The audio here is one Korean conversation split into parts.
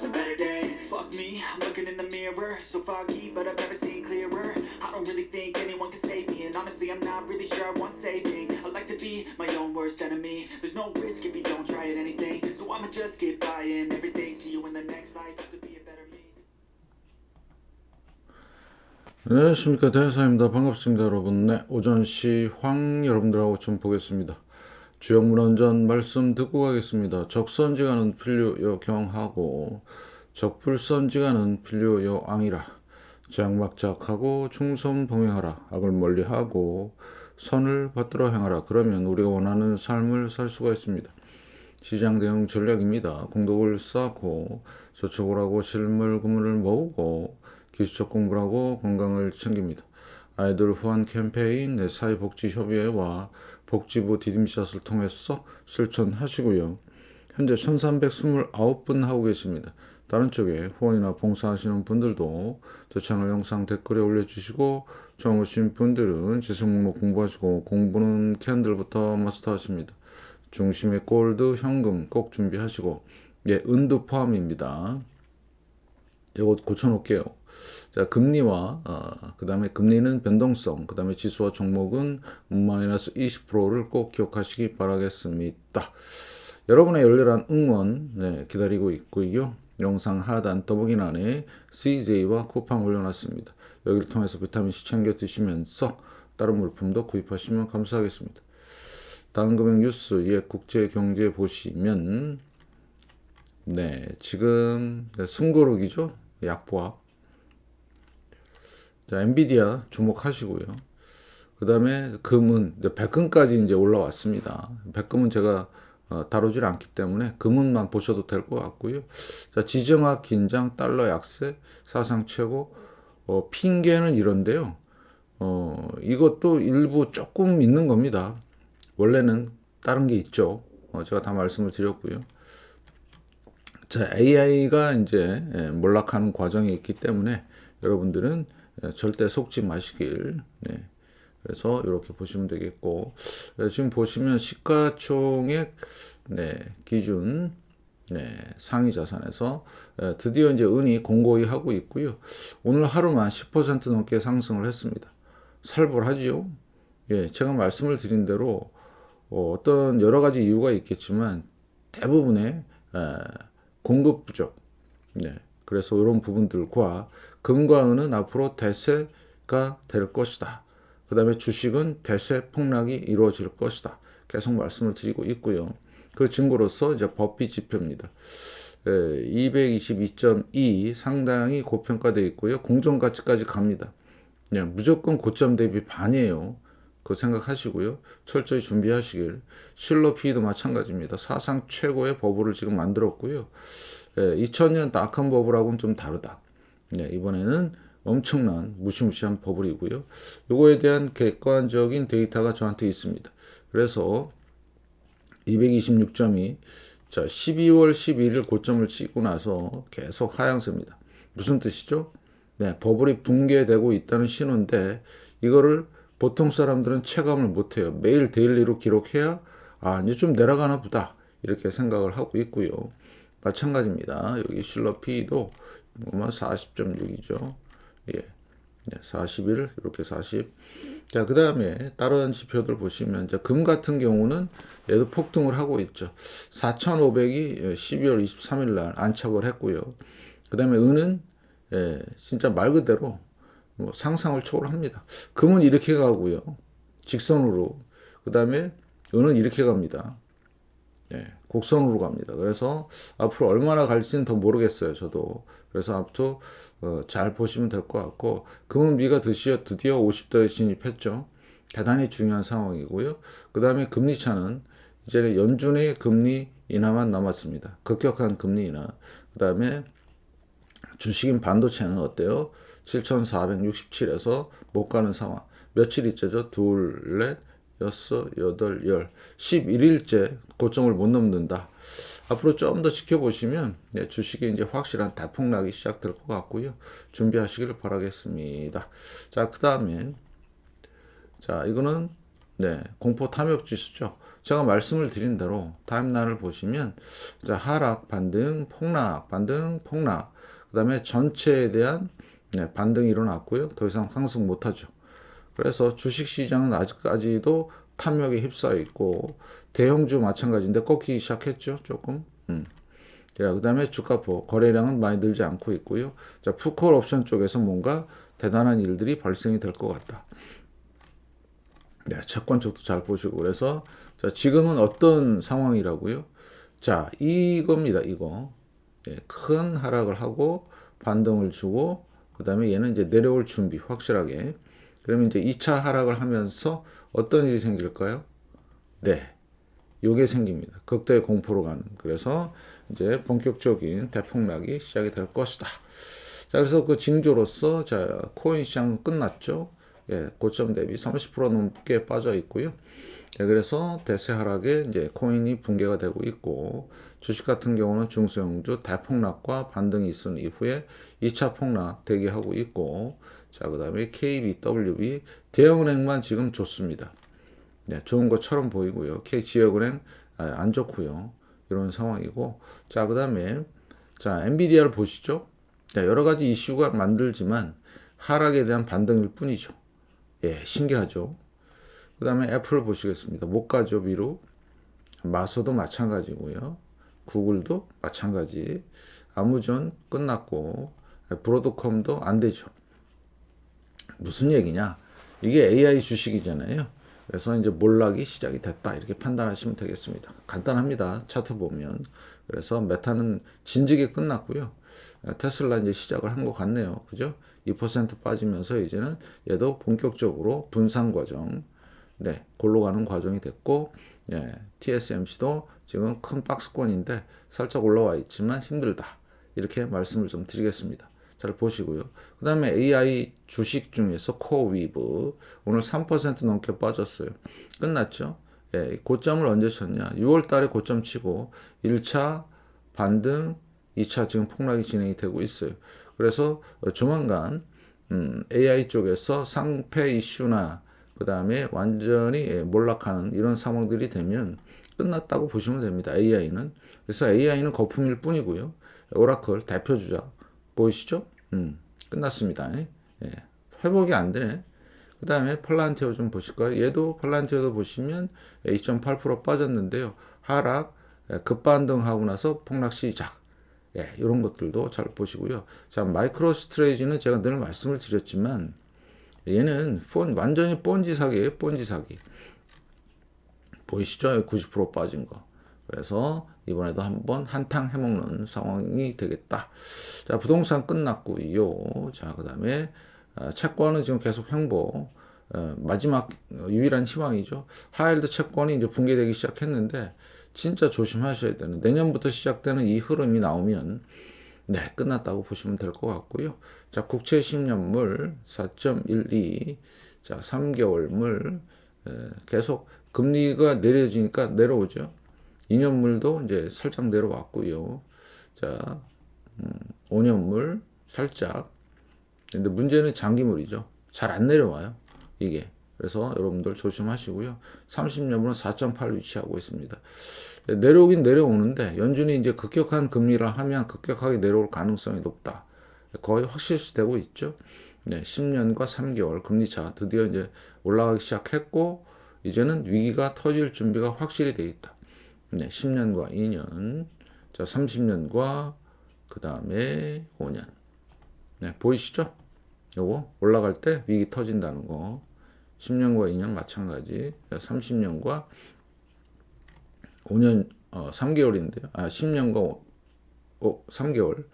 1,000 better days. Fuck me, I'm looking in the mirror, so foggy, but I've never seen clearer. I don't really think anyone can save me, and honestly I'm not really sure I want saving. I like to be my own worst enemy. There's no risk if you don't try at anything, so I'ma just get buying everything. See you in the next life, have to be a better me. 안녕하십니까, 대사입니다. 반갑습니다, 여러분. 네, 오전 시황 여러분들하고 좀 보겠습니다. 주요 문헌전 말씀 듣고 가겠습니다. 적선지가는 필류여 경하고 적불선지가는 필류여 앙이라. 장막작하고 충성 봉행하라. 악을 멀리하고 선을 받들어 행하라. 그러면 우리가 원하는 삶을 살 수가 있습니다. 시장 대응 전략입니다. 공덕을 쌓고 저축을 하고 실물 구문을 모으고 기술적 공부를 하고 건강을 챙깁니다. 아이돌 후원 캠페인 내 사회복지협의회와 복지부 디딤샷을 통해서 실천하시고요. 현재 1329분 하고 계십니다. 다른 쪽에 후원이나 봉사하시는 분들도 저 채널 영상 댓글에 올려주시고 처음 오신 분들은 지수목록 공부하시고 공부는 캔들부터 마스터하십니다. 중심에 골드, 현금 꼭 준비하시고 은도 포함입니다. 이거 고쳐놓을게요. 자, 금리와 그 다음에 금리는 변동성, 그 다음에 지수와 종목은 마이너스 20%를 꼭 기억하시기 바라겠습니다. 여러분의 열렬한 응원 기다리고 있고요. 영상 하단 더보기란에 CJ와 쿠팡 올려놨습니다. 여기를 통해서 비타민C 챙겨 드시면서 다른 물품도 구입하시면 감사하겠습니다. 다음 금융 뉴스 국제 경제 보시면 지금 숨고르기죠. 약보합. 자, 엔비디아 주목하시고요. 그 다음에 금은 백금까지 이제 올라왔습니다. 백금은 제가 다루질 않기 때문에 금은만 보셔도 될 것 같고요. 자, 지정학 긴장, 달러 약세, 사상 최고. 핑계는 이런데요. 이것도 일부 조금 있는 겁니다. 원래는 다른 게 있죠. 제가 다 말씀을 드렸고요. 자, AI가 이제 몰락하는 과정이 있기 때문에 여러분들은 절대 속지 마시길. 그래서 이렇게 보시면 되겠고, 지금 보시면 시가총액 기준 상위 자산에서 드디어 이제 은이 공고히 하고 있고요. 오늘 하루만 10% 넘게 상승을 했습니다. 살벌하지요. 제가 말씀을 드린 대로 어떤 여러 가지 이유가 있겠지만 대부분의 공급 부족. 그래서 이런 부분들과 금과 은은 앞으로 대세가 될 것이다. 그 다음에 주식은 대세 폭락이 이루어질 것이다. 계속 말씀을 드리고 있고요. 그 증거로서 이제 버피 지표입니다. 222.2 상당히 고평가되어 있고요. 공정가치까지 갑니다. 무조건 고점 대비 반이에요. 그거 생각하시고요. 철저히 준비하시길. 실러 PE도 마찬가지입니다. 사상 최고의 버블을 지금 만들었고요. 2000년 닷컴 버블하고는 좀 다르다. 이번에는 엄청난 무시무시한 버블이고요. 요거에 대한 객관적인 데이터가 저한테 있습니다. 그래서 226점이 자 12월 12일 고점을 찍고 나서 계속 하향세입니다. 무슨 뜻이죠? 버블이 붕괴되고 있다는 신호인데 이거를 보통 사람들은 체감을 못해요. 매일 데일리로 기록해야 이제 좀 내려가나 보다 이렇게 생각을 하고 있고요. 마찬가지입니다. 여기 실러 P도 40.6이죠. 41 이렇게 40. 자, 그 다음에 다른 지표들 보시면 이제 금 같은 경우는 얘도 폭등을 하고 있죠. 4,500이 12월 23일 날 안착을 했고요. 그 다음에 은은 진짜 말 그대로 상상을 초월합니다. 금은 이렇게 가고요. 직선으로. 그 다음에 은은 이렇게 갑니다. 곡선으로 갑니다. 그래서 앞으로 얼마나 갈지는 더 모르겠어요. 저도. 그래서 앞으로 잘 보시면 될 것 같고 금은 미가 드디어 50도에 진입했죠. 대단히 중요한 상황이고요. 그 다음에 금리 차는 이제는 연준의 금리 인하만 남았습니다. 급격한 금리 인하. 그 다음에 주식인 반도체는 어때요? 7,467에서 못 가는 상황. 며칠이째죠? 둘, 넷, 6, 8, 10, 11일째 고점을 못 넘는다. 앞으로 좀 더 지켜보시면 주식이 이제 확실한 대폭락이 시작될 것 같고요. 준비하시기를 바라겠습니다. 자, 그 다음에 자, 이거는 공포 탐욕 지수죠. 제가 말씀을 드린 대로 타임라인을 보시면 자, 하락, 반등, 폭락, 반등, 폭락. 그다음에 전체에 대한 반등이 일어났고요. 더 이상 상승 못하죠. 그래서 주식시장은 아직까지도 탐욕에 휩싸여 있고 대형주 마찬가지인데 꺾이기 시작했죠. 조금. 자, 그다음에 주가포 거래량은 많이 늘지 않고 있고요. 자, 풋콜 옵션 쪽에서 뭔가 대단한 일들이 발생이 될 것 같다. 네, 채권 쪽도 잘 보시고 그래서 자, 지금은 어떤 상황이라고요? 자, 이겁니다. 이거. 예, 큰 하락을 하고 반등을 주고 그다음에 얘는 이제 내려올 준비 확실하게. 그러면 이제 2차 하락을 하면서 어떤 일이 생길까요? 네. 요게 생깁니다. 극도의 공포로 가는. 그래서 이제 본격적인 대폭락이 시작이 될 것이다. 자, 그래서 그 징조로서 자, 코인 시장 끝났죠. 예, 고점 대비 30% 넘게 빠져 있고요. 예, 그래서 대세 하락에 이제 코인이 붕괴가 되고 있고 주식 같은 경우는 중소형주 대폭락과 반등이 있은 이후에 2차 폭락 대기하고 있고 자, 그다음에 KBWB 대형은행만 지금 좋습니다. 네, 좋은 것처럼 보이고요. K지역은행 안 좋고요. 이런 상황이고 자, 그다음에 자, 엔비디아를 보시죠. 자, 여러 가지 이슈가 만들지만 하락에 대한 반등일 뿐이죠. 예, 신기하죠. 그 다음에 애플을 보시겠습니다. 못 가죠, 위로. 마소도 마찬가지고요. 구글도 마찬가지. 아무존 끝났고, 브로드컴도 안 되죠. 무슨 얘기냐? 이게 AI 주식이잖아요. 그래서 이제 몰락이 시작이 됐다. 이렇게 판단하시면 되겠습니다. 간단합니다. 차트 보면. 그래서 메타는 진즉에 끝났고요. 테슬라 이제 시작을 한 것 같네요. 그죠? 2% 빠지면서 이제는 얘도 본격적으로 분산 과정, 네, 골로 가는 과정이 됐고, 예, TSMC도 지금 큰 박스권인데 살짝 올라와 있지만 힘들다. 이렇게 말씀을 좀 드리겠습니다. 잘 보시고요. 그 다음에 AI 주식 중에서 코위브 오늘 3% 넘게 빠졌어요. 끝났죠? 예, 고점을 언제 쳤냐? 6월 달에 고점 치고 1차 반등, 2차 지금 폭락이 진행이 되고 있어요. 그래서 조만간 AI 쪽에서 상패 이슈나 그 다음에 완전히 몰락하는 이런 상황들이 되면 끝났다고 보시면 됩니다. AI는. 그래서 AI는 거품일 뿐이고요. 오라클 대표주자 보이시죠? 끝났습니다. 예. 회복이 안 되네. 그 다음에 팔란티어 좀 보실까요? 얘도 팔란티어도 보시면 2.8% 빠졌는데요. 하락, 급반등하고 나서 폭락 시작. 예, 이런 것들도 잘 보시고요. 자, 마이크로 스트레이지는 제가 늘 말씀을 드렸지만 얘는 완전히 본지 사기예요. 본지 사기. 보이시죠? 90% 빠진 거. 그래서 이번에도 한번 한탕 해먹는 상황이 되겠다. 자, 부동산 끝났고요. 자, 그 다음에 채권은 지금 계속 횡보. 마지막 유일한 희망이죠. 하이힐드 채권이 이제 붕괴되기 시작했는데 진짜 조심하셔야 되는 내년부터 시작되는 이 흐름이 나오면 네, 끝났다고 보시면 될 것 같고요. 자, 국채 10년물 4.12. 자, 3개월물 계속 금리가 내려지니까 내려오죠. 2년물도 이제 살짝 내려왔고요. 자, 5년물 살짝. 근데 문제는 장기물이죠. 잘 안 내려와요. 이게. 그래서 여러분들 조심하시고요. 30년물은 4.8 위치하고 있습니다. 내려오긴 내려오는데 연준이 이제 급격한 금리를 하면 급격하게 내려올 가능성이 높다. 거의 확실시되고 있죠. 네, 10년과 3개월 금리차 드디어 이제 올라가기 시작했고 이제는 위기가 터질 준비가 확실히 돼 있다. 네, 10년과 2년, 자 30년과 그 다음에 5년. 네, 보이시죠? 요거 올라갈 때 위기 터진다는 거. 10년과 2년 마찬가지. 30년과 5년 3개월인데요. 10년과 3개월.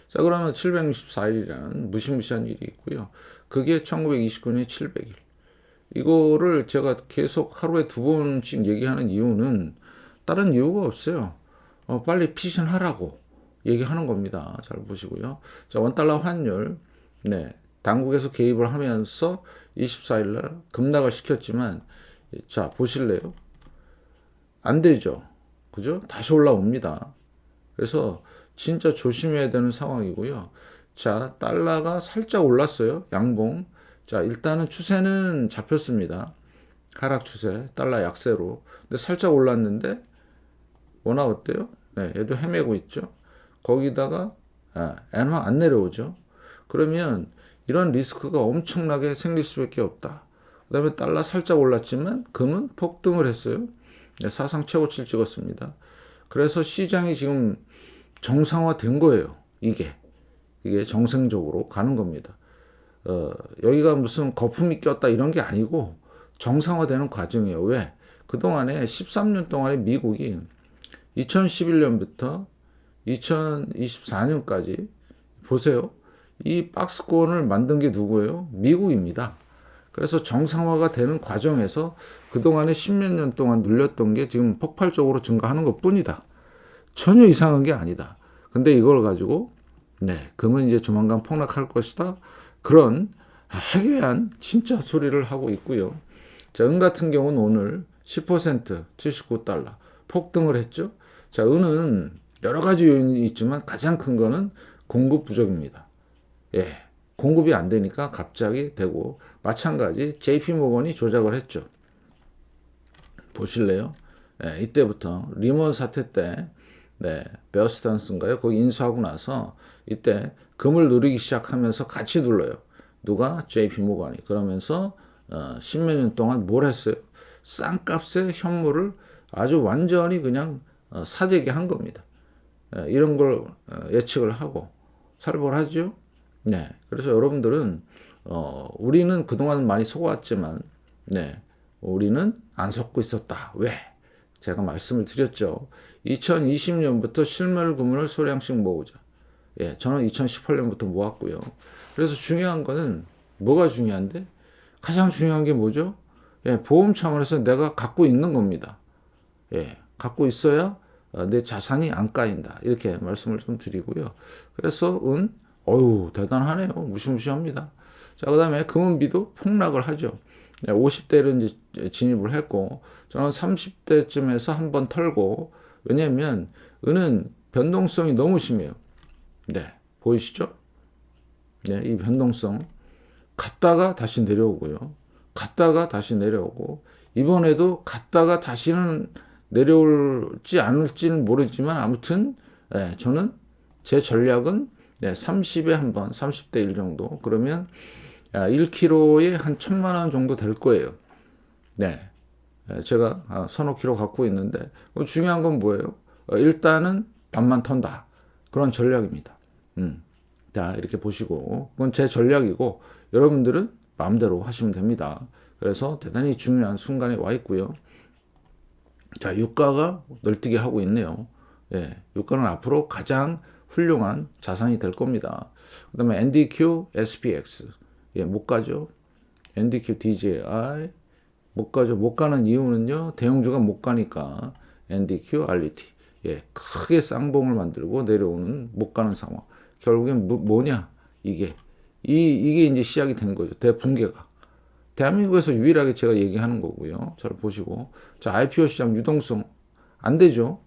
자, 그러면 764일이라는 무시무시한 일이 있고요. 그게 1929년 700일. 이거를 제가 계속 하루에 2번씩 얘기하는 이유는 다른 이유가 없어요. 빨리 피신하라고 얘기하는 겁니다. 잘 보시고요. 자, 원달러 환율. 네. 당국에서 개입을 하면서 24일날 급락을 시켰지만 자, 보실래요? 안 되죠. 그죠? 다시 올라옵니다. 그래서 진짜 조심해야 되는 상황이고요. 자, 달러가 살짝 올랐어요. 양봉. 자, 일단은 추세는 잡혔습니다. 하락 추세, 달러 약세로. 근데 살짝 올랐는데 원화 어때요? 네, 얘도 헤매고 있죠. 거기다가 엔화 안 내려오죠. 그러면 이런 리스크가 엄청나게 생길 수밖에 없다. 그다음에 달러 살짝 올랐지만 금은 폭등을 했어요. 네, 사상 최고치를 찍었습니다. 그래서 시장이 지금 정상화된 거예요. 이게 정상적으로 가는 겁니다. 여기가 무슨 거품이 꼈다 이런 게 아니고 정상화되는 과정이에요. 왜? 그동안에 13년 동안에 미국이 2011년부터 2024년까지 보세요. 이 박스권을 만든 게 누구예요? 미국입니다. 그래서 정상화가 되는 과정에서 그동안에 십몇 년 동안 눌렸던 게 지금 폭발적으로 증가하는 것 뿐이다. 전혀 이상한 게 아니다. 근데 이걸 가지고 금은 이제 조만간 폭락할 것이다. 그런 해괴한 진짜 소리를 하고 있고요. 자, 은 같은 경우는 오늘 10% 79달러 폭등을 했죠. 자, 은은 여러 가지 요인이 있지만 가장 큰 거는 공급 부족입니다. 공급이 안 되니까 갑자기 되고, 마찬가지 JP모건이 조작을 했죠. 보실래요? 이때부터 리먼 사태 때 베어스탄스인가요? 거기 인수하고 나서 이때 금을 누리기 시작하면서 같이 눌러요. 누가? JP모건이. 그러면서 십몇 년 동안 뭘 했어요? 싼값에 현물을 아주 완전히 그냥 사재기 한 겁니다. 이런 걸 예측을 하고 살벌하죠. 그래서 여러분들은 우리는 그동안 많이 속았지만 우리는 안 속고 있었다. 왜? 제가 말씀을 드렸죠. 2020년부터 실물 금을 소량씩 모으자. 저는 2018년부터 모았고요. 그래서 중요한 거는 뭐가 중요한데? 가장 중요한 게 뭐죠? 보험 차원에서 내가 갖고 있는 겁니다. 갖고 있어야 내 자산이 안 까인다. 이렇게 말씀을 좀 드리고요. 그래서 대단하네요. 무시무시합니다. 자, 그 다음에 금은비도 폭락을 하죠. 50대를 이제 진입을 했고, 저는 30대쯤에서 한번 털고, 왜냐면, 은은 변동성이 너무 심해요. 보이시죠? 이 변동성. 갔다가 다시 내려오고요. 갔다가 다시 내려오고, 이번에도 갔다가 다시는 내려올지 않을지는 모르지만, 아무튼, 저는 제 전략은 30에 한 번, 30대 1 정도. 그러면 1kg에 한 1,000만 원 정도 될 거예요. 제가 서너 킬로 갖고 있는데, 중요한 건 뭐예요? 일단은 반만 턴다. 그런 전략입니다. 자, 이렇게 보시고, 그건 제 전략이고, 여러분들은 마음대로 하시면 됩니다. 그래서 대단히 중요한 순간에 와 있고요. 자, 유가가 널뛰게 하고 있네요. 유가는 앞으로 가장 훌륭한 자산이 될 겁니다. 그 다음에 NDQ, SPX. 못 가죠. NDQ, DJI. 못 가죠. 못 가는 이유는요, 대형주가 못 가니까 NDQ, RET. 크게 쌍봉을 만들고 내려오는 못 가는 상황. 결국엔 뭐냐? 이게 이제 시작이 된 거죠. 대붕괴가. 대한민국에서 유일하게 제가 얘기하는 거고요. 잘 보시고. 자, IPO 시장 유동성 안 되죠.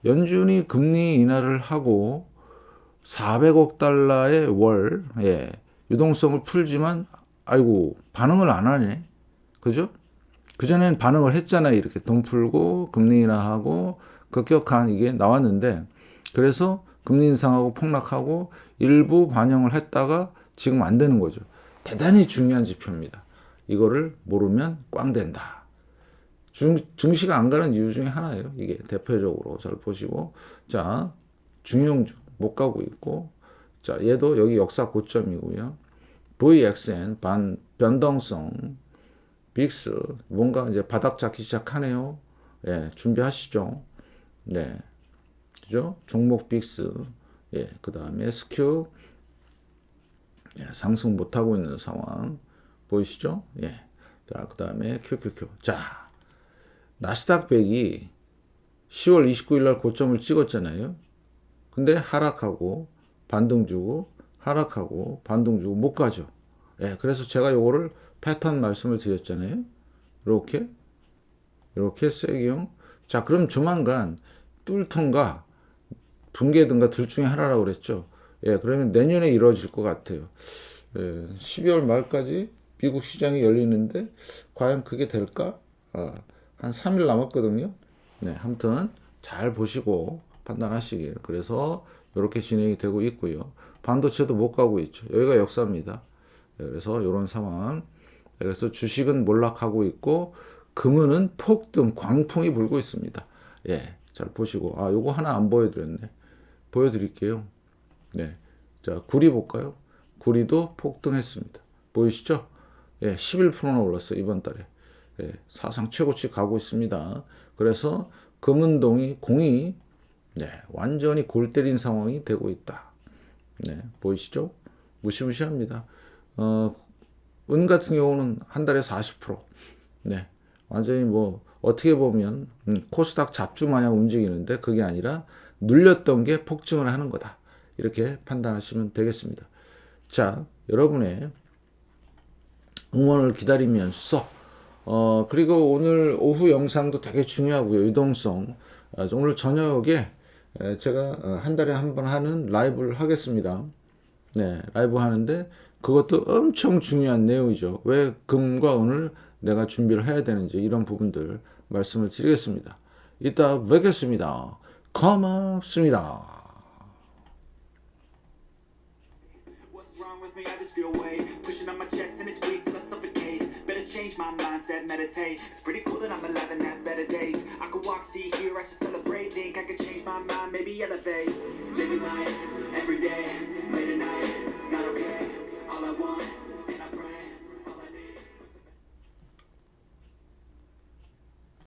연준이 금리 인하를 하고 400억 달러의 월 유동성을 풀지만 반응을 안 하네. 그죠? 그전엔 반응을 했잖아요. 이렇게 돈 풀고 금리 인하하고 급격한 이게 나왔는데, 그래서 금리 인상하고 폭락하고 일부 반영을 했다가 지금 안 되는 거죠. 대단히 중요한 지표입니다. 이거를 모르면 꽝 된다. 증시가 안 가는 이유 중에 하나예요. 이게 대표적으로 잘 보시고. 자, 중형주 못 가고 있고, 자, 얘도 여기 역사 고점이고요. VXN 변동성, 빅스 뭔가 이제 바닥 잡기 시작하네요. 준비하시죠. 그죠? 종목 빅스, 그 다음에 SQ 상승 못 하고 있는 상황 보이시죠? 자, 그 다음에 QQQ. 자, 나스닥 100이 10월 29일 날 고점을 찍었잖아요. 근데 하락하고 반등 주고 하락하고 반등 주고 못 가죠. 그래서 제가 요거를 패턴 말씀을 드렸잖아요. 이렇게 세기형. 자, 그럼 조만간 뚫던가 붕괴든가 둘 중에 하나라고 그랬죠. 그러면 내년에 이루어질 것 같아요. 12월 말까지 미국 시장이 열리는데 과연 그게 될까? 한 3일 남았거든요. 네, 아무튼 잘 보시고 판단하시길. 그래서 이렇게 진행이 되고 있고요. 반도체도 못 가고 있죠. 여기가 역사입니다. 네, 그래서 이런 상황. 그래서 주식은 몰락하고 있고 금은은 폭등, 광풍이 불고 있습니다. 예, 잘 보시고. 요거 하나 안 보여드렸네. 보여드릴게요. 네, 자 구리 볼까요? 구리도 폭등했습니다. 보이시죠? 예, 11%나 올랐어요 이번 달에. 예, 사상 최고치 가고 있습니다. 그래서 금은동이 공이 네, 완전히 골 때린 상황이 되고 있다. 네, 보이시죠? 무시무시합니다. 은 같은 경우는 한 달에 40%. 네, 완전히 뭐 어떻게 보면 코스닥 잡주 마냥 움직이는데 그게 아니라 눌렸던 게 폭증을 하는 거다. 이렇게 판단하시면 되겠습니다. 자, 여러분의 응원을 기다리면서 그리고 오늘 오후 영상도 되게 중요하고요. 유동성. 오늘 저녁에 제가 한 달에 한 번 하는 라이브를 하겠습니다. 네, 라이브 하는데 그것도 엄청 중요한 내용이죠. 왜 금과 은을 내가 준비를 해야 되는지 이런 부분들 말씀을 드리겠습니다. 이따 뵙겠습니다. 고맙습니다. What's wrong with me? I just feel weight pushing on my chest and it squeezes till I suffocate. Better change my mindset, meditate. It's pretty cool that I'm alive and have better days. I could walk, see, hear, I should celebrate. Think I could change my mind, maybe elevate. Living life every day.